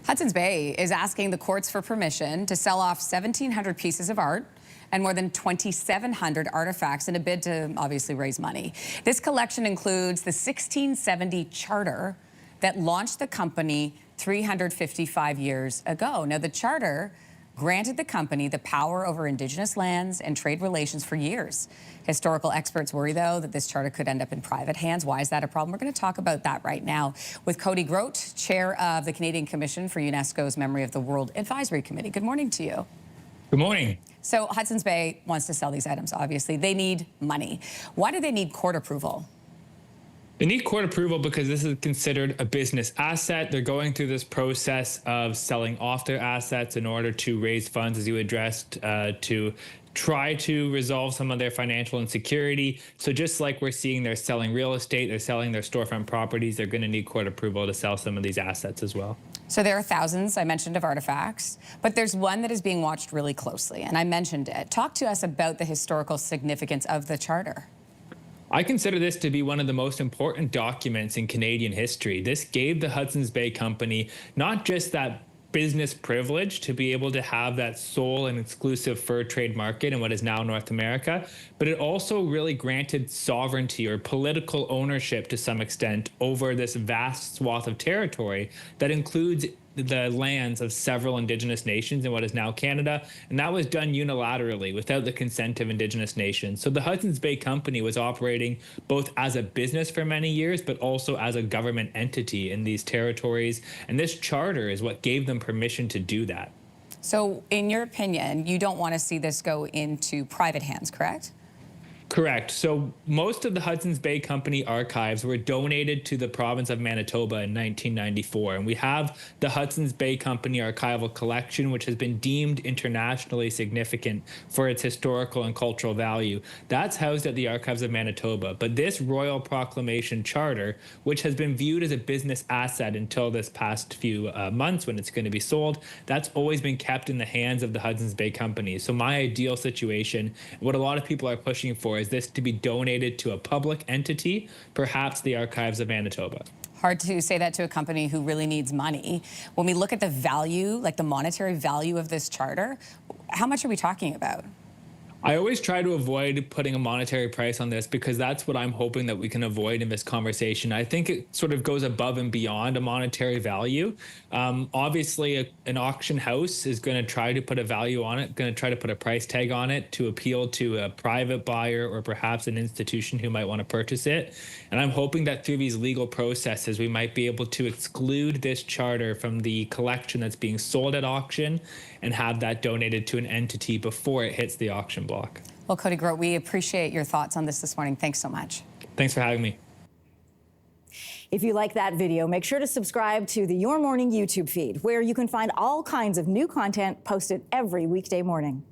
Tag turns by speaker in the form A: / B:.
A: Hudson's Bay is asking the courts for permission to sell off 1,700 pieces of art and more than 2,700 artifacts in a bid to obviously raise money. This collection includes the 1670 charter that launched the company 355 years ago. Now, the charter granted the company the power over Indigenous lands and trade relations for years. Historical experts worry, though, that this charter could end up in private hands. Why is that a problem? We're going to talk about that right now with Cody Grote, chair of the Canadian Commission for UNESCO's Memory of the World Advisory Committee. Good morning to you.
B: Good morning.
A: So Hudson's Bay wants to sell these items, obviously. They need money. Why do they need court approval?
B: They need court approval because this is considered a business asset. They're going through this process of selling off their assets in order to raise funds, as you addressed, to try to resolve some of their financial insecurity. So just like we're seeing they're selling real estate, they're selling their storefront properties, they're going to need court approval to sell some of these assets as well.
A: So there are thousands, I mentioned, of artifacts, but there's one that is being watched really closely, and I mentioned it. Talk to us about the historical significance of the charter.
B: I consider this to be one of the most important documents in Canadian history. This gave the Hudson's Bay Company not just that business privilege to be able to have that sole and exclusive fur trade market in what is now North America, but it also really granted sovereignty or political ownership to some extent over this vast swath of territory that includes the lands of several Indigenous nations in what is now Canada, and that was done unilaterally without the consent of Indigenous nations. So the Hudson's Bay Company was operating both as a business for many years, but also as a government entity in these territories, and this charter is what gave them permission to do that.
A: So in your opinion, you don't want to see this go into private hands, correct?
B: Correct. So most of the Hudson's Bay Company archives were donated to the province of Manitoba in 1994. And we have the Hudson's Bay Company archival collection, which has been deemed internationally significant for its historical and cultural value. That's housed at the Archives of Manitoba. But this Royal Proclamation Charter, which has been viewed as a business asset until this past few months when it's going to be sold, that's always been kept in the hands of the Hudson's Bay Company. So my ideal situation, what a lot of people are pushing for, is this to be donated to a public entity, perhaps the Archives of Manitoba.
A: Hard to say that to a company who really needs money. When we look at the value, like the monetary value of this charter, how much are we talking about?
B: I always try to avoid putting a monetary price on this because that's what I'm hoping that we can avoid in this conversation. I think it sort of goes above and beyond a monetary value. Obviously, an auction house is going to try to put a value on it, going to try to put a price tag on it to appeal to a private buyer or perhaps an institution who might want to purchase it. And I'm hoping that through these legal processes, we might be able to exclude this charter from the collection that's being sold at auction and have that donated to an entity before it hits the auction block.
A: Well, Cody Grote, we appreciate your thoughts on this morning. Thanks so much.
B: Thanks for having me.
C: If you like that video, make sure to subscribe to the Your Morning YouTube feed, where you can find all kinds of new content posted every weekday morning.